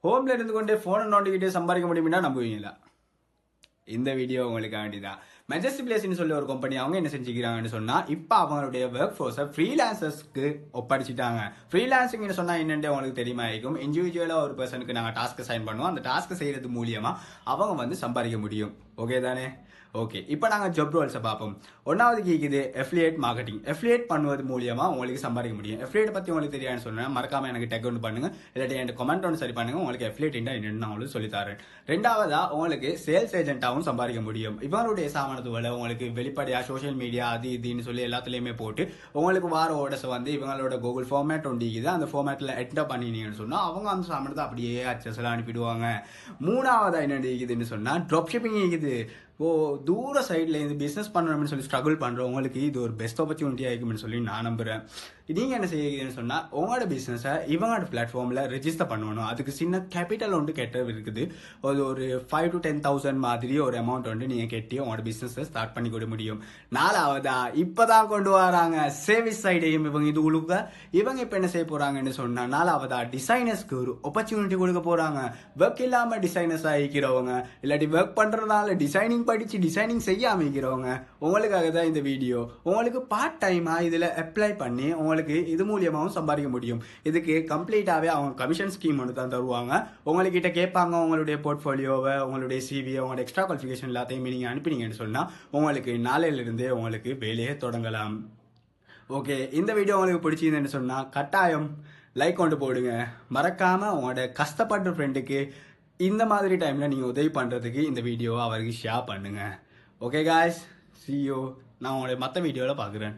ஹோம்ல இருந்து கொண்டே ஃபோனை நோண்டிக்கிட்டே சம்பாதிக்க முடியும்னா நம்புவீங்களா? இந்த வீடியோ உங்களுக்கு வேண்டிதான். மெஜஸ்டி பிளேஸ்னு சொல்லி ஒரு கம்பெனி அவங்க என்ன செஞ்சுக்கிறாங்கன்னு சொன்னா, இப்போ அவங்களுடைய ஒர்க் ஃபோர்ஸை ஃப்ரீலான்சர்ஸ்க்கு ஒப்படைச்சிட்டாங்க. ஃப்ரீலான்சிங்னு சொன்னா என்னென்னு உங்களுக்கு தெரியுமா இருக்கும். இண்டிவிஜுவலா ஒரு பர்சனுக்கு நாங்கள் டாஸ்க் சைன் பண்ணுவோம். அந்த டாஸ்க் செய்யறது மூலியமா அவங்க வந்து சம்பாதிக்க முடியும். ஓகே தானே? ஓகே, இப்போ நாங்கள் ஜாப் ரோல்ஸை பார்ப்போம். ஒன்றாவது கேட்குது எஃபிலியேட் மார்க்கெட்டிங். எஃபிலியேட் பண்ணுவது மூலியமா உங்களுக்கு சம்பாதிக்க முடியும். எஃபிலியேட் பற்றி உங்களுக்கு தெரியாதுன்னு சொன்னால் மறக்காம எனக்கு டெக் ஒன்று பண்ணுங்க, இல்லாட்டி என் கமெண்ட் ஒன்று சரி பண்ணுங்க. உங்களுக்கு எஃபிலியேட் என்னன்னு நான் உங்களுக்கு சொல்லித்தரேன். ரெண்டாவதா உங்களுக்கு சேல்ஸ் ஏஜென்ட்டாகவும் சம்பாதிக்க முடியும். இவங்களுடைய சாமானத்துகளை உங்களுக்கு வெளிப்படையாக சோஷியல் மீடியா அது இதுன்னு சொல்லி எல்லாத்துலேயுமே போட்டு உங்களுக்கு வார ஓடஸை வந்து இவங்களோட கூகுள் ஃபார்மேட் ஒண்டிக்குது. அந்த ஃபார்மேட்டில் என்டர் பண்ணினீங்கன்னு சொன்னால் அவங்க அந்த சாமானத்தை அப்படியே அச்சஸ்லாம் அனுப்பிடுவாங்க. மூணாவதா என்ன இருக்குதுன்னு சொன்னால் ட்ராப் ஷிப்பிங் இருக்குது. தூர சைடில் இருந்து பிஸ்னஸ் பண்ணணும்னு சொல்லி ஸ்ட்ரகிள் பண்ணுறவங்களுக்கு இது ஒரு பெஸ்ட் ஆப்பர்ச்சுனிட்டியாக இருக்கும்னு சொல்லி நான் நம்புகிறேன். நீங்கள் என்ன செய்யுங்கன்னு சொன்னால் உங்களோட பிஸ்னஸை இவங்களோட பிளாட்ஃபார்மில் ரெஜிஸ்டர் பண்ணணும். அதுக்கு சின்ன கேபிட்டல் ஒன்று கெட்ட இருக்குது. ஒரு 5,000 to 10,000 மாதிரி ஒரு அமௌண்ட் வந்து நீங்கள் கெட்டி உங்களோட பிஸ்னஸை ஸ்டார்ட் பண்ணி கொடுக்க முடியும். நாலாவதா இப்போ தான் கொண்டு வராங்க சர்வீஸ் சைடையும் இது உழுக்க. இவங்க இப்போ என்ன செய்ய போகிறாங்கன்னு சொன்னால் நாலாவதா டிசைனர்ஸ்க்கு ஒரு ஆப்பர்ச்சுனிட்டி கொடுக்க போகிறாங்க. ஒர்க் இல்லாமல் டிசைனர்ஸ் ஆகிக்கிறவங்க, இல்லாட்டி ஒர்க் பண்ணுறதுனால டிசைனிங் படித்து டிசைனிங் செய்ய அமைக்கிறவங்க, உங்களுக்காக தான் இந்த வீடியோ. உங்களுக்கு பார்ட் டைமாக இதில் அப்ளை பண்ணி உங்களுக்கு இது மூலியமாகவும் சம்பாதிக்க முடியும். இதுக்கு கம்ப்ளீட்டாகவே அவங்க கமிஷன் ஸ்கீம் ஒன்று தான் தருவாங்க. உங்கள்கிட்ட கேட்பாங்க உங்களுடைய போர்ட்ஃபோலியோவை, உங்களுடைய சிவியை, உங்களோட எக்ஸ்ட்ரா குவாலிஃபிகேஷன் எல்லாத்தையும் நீங்கள் அனுப்பினீங்கன்னு சொன்னால் உங்களுக்கு நாளையிலிருந்தே உங்களுக்கு வேலையை தொடங்கலாம். ஓகே, இந்த வீடியோ உங்களுக்கு பிடிச்சிருந்தேன்னு சொன்னால் கட்டாயம் லைக் கொண்டு போடுங்க. மறக்காமல் உங்களோட கஷ்டப்படுற ஃப்ரெண்டுக்கு இந்த மாதிரி டைமில் நீங்கள் உதவி பண்ணுறதுக்கு இந்த வீடியோவை அவருக்கு ஷேர் பண்ணுங்கள். Okay guys, see you. நான் உங்களுடைய மற்ற வீடியோவில் பார்க்குறேன்.